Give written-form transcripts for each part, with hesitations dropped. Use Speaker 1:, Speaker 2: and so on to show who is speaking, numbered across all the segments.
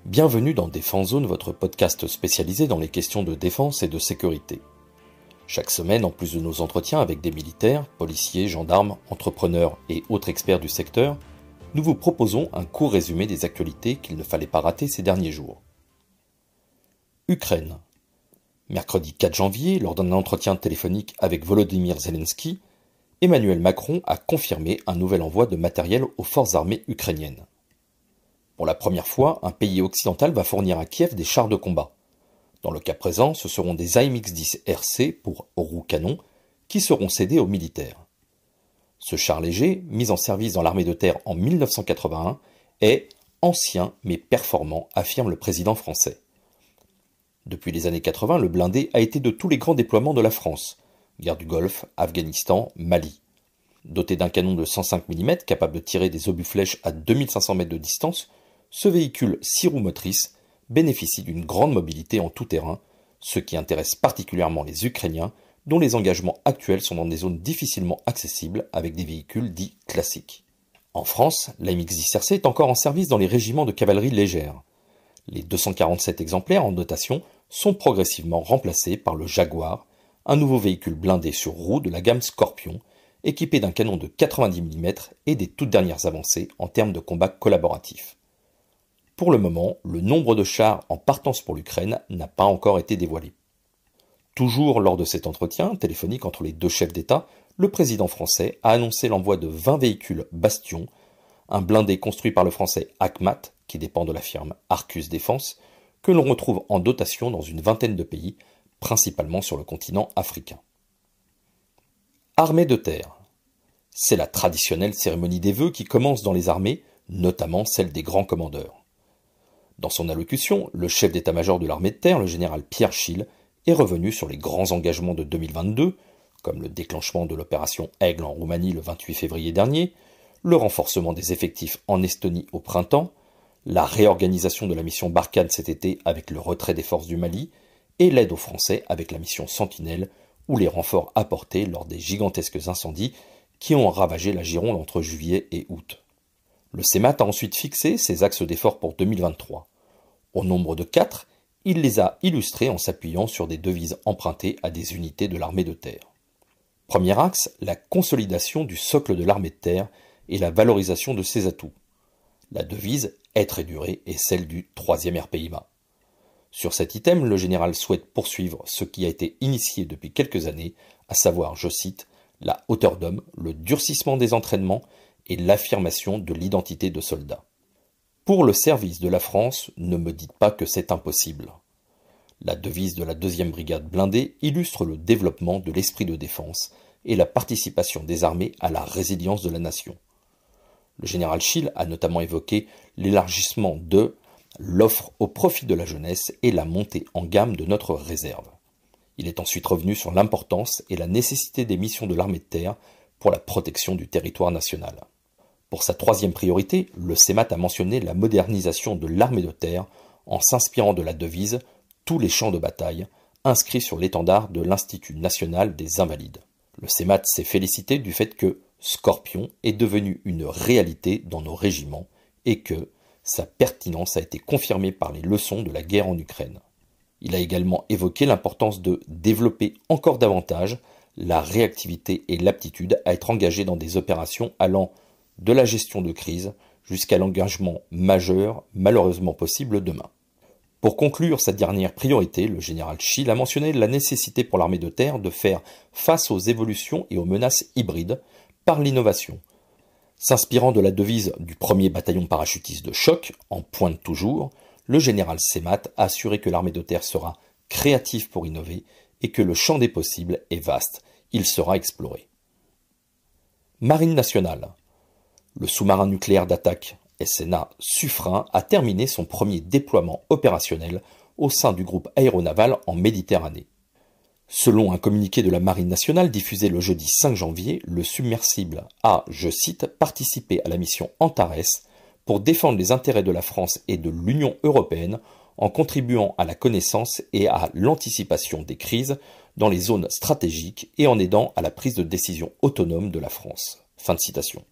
Speaker 1: Bienvenue dans Défense Zone, votre podcast spécialisé dans les questions de défense et de sécurité. Chaque semaine, en plus de nos entretiens avec des militaires, policiers, gendarmes, entrepreneurs et autres experts du secteur, nous vous proposons un court résumé des actualités qu'il ne fallait pas rater ces derniers jours. Ukraine. Mercredi 4 janvier, lors d'un entretien téléphonique avec Volodymyr Zelensky, Emmanuel Macron a confirmé un nouvel envoi de matériel aux forces armées ukrainiennes. Pour la première fois, un pays occidental va fournir à Kiev des chars de combat. Dans le cas présent, ce seront des AMX-10 RC pour roues canon qui seront cédés aux militaires. Ce char léger, mis en service dans l'armée de terre en 1981, est ancien mais performant, affirme le président français. Depuis les années 80, le blindé a été de tous les grands déploiements de la France. Guerre du Golfe, Afghanistan, Mali. Doté d'un canon de 105 mm capable de tirer des obus flèches à 2500 mètres de distance, ce véhicule 6 roues motrices bénéficie d'une grande mobilité en tout terrain, ce qui intéresse particulièrement les Ukrainiens, dont les engagements actuels sont dans des zones difficilement accessibles avec des véhicules dits classiques. En France, l'AMX-10 RC est encore en service dans les régiments de cavalerie légère. Les 247 exemplaires en dotation sont progressivement remplacés par le Jaguar, un nouveau véhicule blindé sur roues de la gamme Scorpion, équipé d'un canon de 90 mm et des toutes dernières avancées en termes de combat collaboratif. Pour le moment, le nombre de chars en partance pour l'Ukraine n'a pas encore été dévoilé. Toujours lors de cet entretien téléphonique entre les deux chefs d'État, le président français a annoncé l'envoi de 20 véhicules Bastion, un blindé construit par le français Akmat, qui dépend de la firme Arcus Défense, que l'on retrouve en dotation dans une vingtaine de pays, principalement sur le continent africain. Armée de terre. C'est la traditionnelle cérémonie des vœux qui commence dans les armées, notamment celle des grands commandeurs. Dans son allocution, le chef d'état-major de l'armée de terre, le général Pierre Schill, est revenu sur les grands engagements de 2022, comme le déclenchement de l'opération Aigle en Roumanie le 28 février dernier, le renforcement des effectifs en Estonie au printemps, la réorganisation de la mission Barkhane cet été avec le retrait des forces du Mali, et l'aide aux Français avec la mission Sentinelle, ou les renforts apportés lors des gigantesques incendies qui ont ravagé la Gironde entre juillet et août. Le CEMAT a ensuite fixé ses axes d'effort pour 2023. Au nombre de 4, il les a illustrés en s'appuyant sur des devises empruntées à des unités de l'armée de terre. Premier axe, la consolidation du socle de l'armée de terre et la valorisation de ses atouts. La devise « Être et durer » est celle du 3e RPIMA. Sur cet item, le général souhaite poursuivre ce qui a été initié depuis quelques années, à savoir, je cite, la hauteur d'homme, le durcissement des entraînements et l'affirmation de l'identité de soldat. Pour le service de la France, ne me dites pas que c'est impossible. La devise de la 2e brigade blindée illustre le développement de l'esprit de défense et la participation des armées à la résilience de la nation. Le général Schill a notamment évoqué l'élargissement de l'offre au profit de la jeunesse et la montée en gamme de notre réserve. Il est ensuite revenu sur l'importance et la nécessité des missions de l'armée de terre pour la protection du territoire national. Pour sa 3e priorité, le CEMAT a mentionné la modernisation de l'armée de terre en s'inspirant de la devise « Tous les champs de bataille » inscrit sur l'étendard de l'Institut national des Invalides. Le CEMAT s'est félicité du fait que Scorpion est devenu une réalité dans nos régiments et que sa pertinence a été confirmée par les leçons de la guerre en Ukraine. Il a également évoqué l'importance de développer encore davantage la réactivité et l'aptitude à être engagé dans des opérations allant de la gestion de crise jusqu'à l'engagement majeur malheureusement possible demain. Pour conclure sa dernière priorité, le général Schill a mentionné la nécessité pour l'armée de terre de faire face aux évolutions et aux menaces hybrides par l'innovation. S'inspirant de la devise du 1er bataillon parachutiste de choc, en pointe toujours, le général CEMAT a assuré que l'armée de terre sera créative pour innover et que le champ des possibles est vaste, il sera exploré. Marine nationale. Le sous-marin nucléaire d'attaque SNA Suffren a terminé son premier déploiement opérationnel au sein du groupe aéronaval en Méditerranée. Selon un communiqué de la Marine nationale diffusé le jeudi 5 janvier, le submersible a, je cite, participé à la mission Antares pour défendre les intérêts de la France et de l'Union européenne en contribuant à la connaissance et à l'anticipation des crises dans les zones stratégiques et en aidant à la prise de décision autonome de la France. Fin de citation.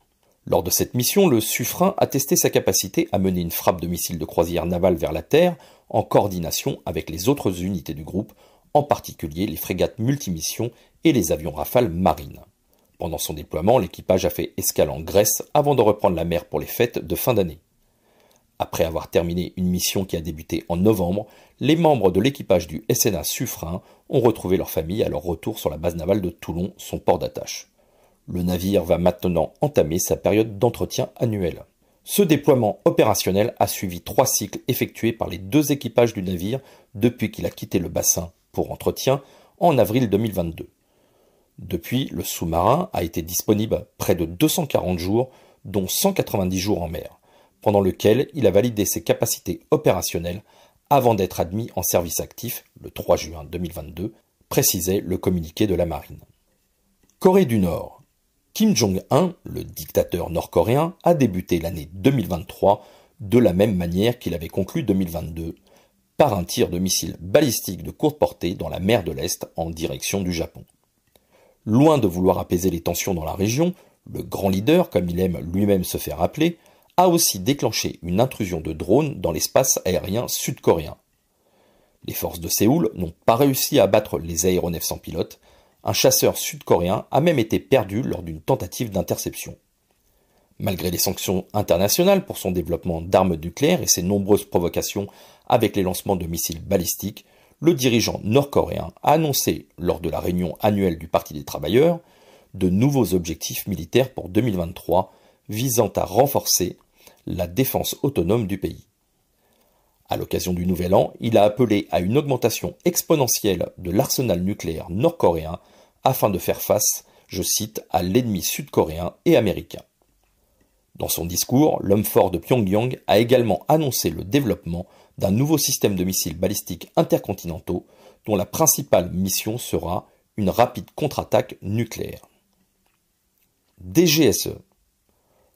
Speaker 1: Lors de cette mission, le Suffren a testé sa capacité à mener une frappe de missiles de croisière navale vers la Terre en coordination avec les autres unités du groupe, en particulier les frégates multimissions et les avions Rafale marines. Pendant son déploiement, l'équipage a fait escale en Grèce avant de reprendre la mer pour les fêtes de fin d'année. Après avoir terminé une mission qui a débuté en novembre, les membres de l'équipage du SNA Suffren ont retrouvé leur famille à leur retour sur la base navale de Toulon, son port d'attache. Le navire va maintenant entamer sa période d'entretien annuel. Ce déploiement opérationnel a suivi 3 cycles effectués par les 2 équipages du navire depuis qu'il a quitté le bassin pour entretien en avril 2022. Depuis, le sous-marin a été disponible près de 240 jours, dont 190 jours en mer, pendant lequel il a validé ses capacités opérationnelles avant d'être admis en service actif le 3 juin 2022, précisait le communiqué de la marine. Corée du Nord. Kim Jong-un, le dictateur nord-coréen, a débuté l'année 2023 de la même manière qu'il avait conclu 2022, par un tir de missiles balistiques de courte portée dans la mer de l'Est en direction du Japon. Loin de vouloir apaiser les tensions dans la région, le grand leader, comme il aime lui-même se faire appeler, a aussi déclenché une intrusion de drones dans l'espace aérien sud-coréen. Les forces de Séoul n'ont pas réussi à abattre les aéronefs sans pilote. Un chasseur sud-coréen a même été perdu lors d'une tentative d'interception. Malgré les sanctions internationales pour son développement d'armes nucléaires et ses nombreuses provocations avec les lancements de missiles balistiques, le dirigeant nord-coréen a annoncé, lors de la réunion annuelle du Parti des travailleurs, de nouveaux objectifs militaires pour 2023 visant à renforcer la défense autonome du pays. À l'occasion du Nouvel An, il a appelé à une augmentation exponentielle de l'arsenal nucléaire nord-coréen afin de faire face, je cite, à l'ennemi sud-coréen et américain. Dans son discours, l'homme fort de Pyongyang a également annoncé le développement d'un nouveau système de missiles balistiques intercontinentaux dont la principale mission sera une rapide contre-attaque nucléaire. DGSE.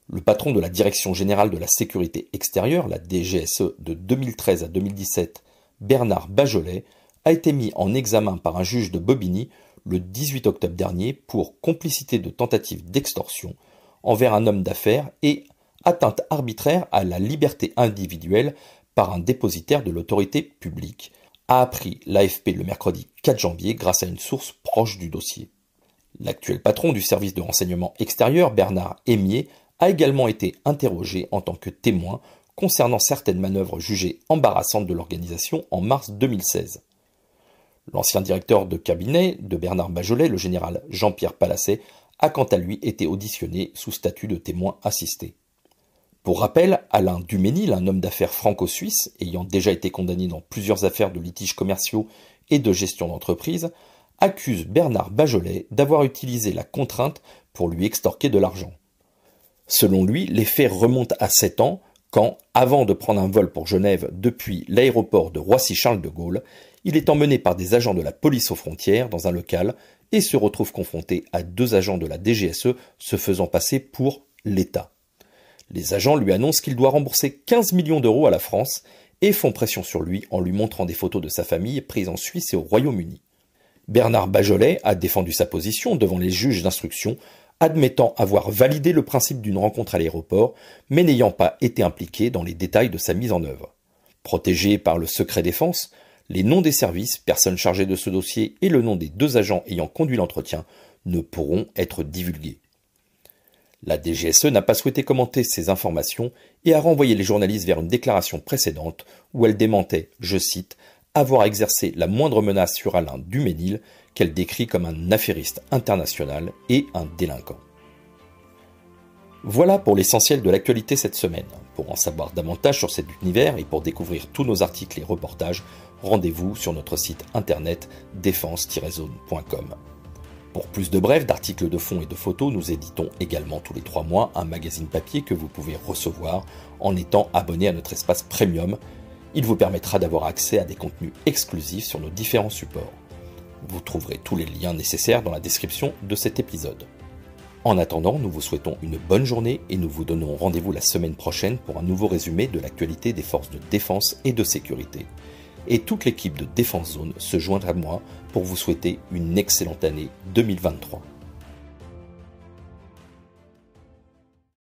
Speaker 1: Le patron de la Direction générale de la sécurité extérieure, la DGSE, de 2013 à 2017, Bernard Bajolet, a été mis en examen par un juge de Bobigny le 18 octobre dernier pour complicité de tentative d'extorsion envers un homme d'affaires et atteinte arbitraire à la liberté individuelle par un dépositaire de l'autorité publique, a appris l'AFP le mercredi 4 janvier grâce à une source proche du dossier. L'actuel patron du service de renseignement extérieur, Bernard Hémier, a également été interrogé en tant que témoin concernant certaines manœuvres jugées embarrassantes de l'organisation en mars 2016. L'ancien directeur de cabinet de Bernard Bajolet, le général Jean-Pierre Palasset, a quant à lui été auditionné sous statut de témoin assisté. Pour rappel, Alain Duménil, un homme d'affaires franco-suisse ayant déjà été condamné dans plusieurs affaires de litiges commerciaux et de gestion d'entreprise, accuse Bernard Bajolet d'avoir utilisé la contrainte pour lui extorquer de l'argent. Selon lui, les faits remontent à 7 ans, quand, avant de prendre un vol pour Genève depuis l'aéroport de Roissy-Charles de Gaulle, il est emmené par des agents de la police aux frontières dans un local et se retrouve confronté à 2 agents de la DGSE se faisant passer pour l'État. Les agents lui annoncent qu'il doit rembourser 15 millions d'euros à la France et font pression sur lui en lui montrant des photos de sa famille prises en Suisse et au Royaume-Uni. Bernard Bajolet a défendu sa position devant les juges d'instruction, admettant avoir validé le principe d'une rencontre à l'aéroport, mais n'ayant pas été impliqué dans les détails de sa mise en œuvre. Protégé par le secret défense, les noms des services, personnes chargées de ce dossier et le nom des 2 agents ayant conduit l'entretien ne pourront être divulgués. La DGSE n'a pas souhaité commenter ces informations et a renvoyé les journalistes vers une déclaration précédente où elle démentait, je cite, « avoir exercé la moindre menace sur Alain Duménil » qu'elle décrit comme un affairiste international et un délinquant. Voilà pour l'essentiel de l'actualité cette semaine. Pour en savoir davantage sur cet univers et pour découvrir tous nos articles et reportages, rendez-vous sur notre site internet défense-zone.com. Pour plus de brefs, d'articles de fond et de photos, nous éditons également tous les 3 mois un magazine papier que vous pouvez recevoir en étant abonné à notre espace premium. Il vous permettra d'avoir accès à des contenus exclusifs sur nos différents supports. Vous trouverez tous les liens nécessaires dans la description de cet épisode. En attendant, nous vous souhaitons une bonne journée et nous vous donnons rendez-vous la semaine prochaine pour un nouveau résumé de l'actualité des forces de défense et de sécurité. Et toute l'équipe de Défense Zone se joindra à moi pour vous souhaiter une excellente année 2023.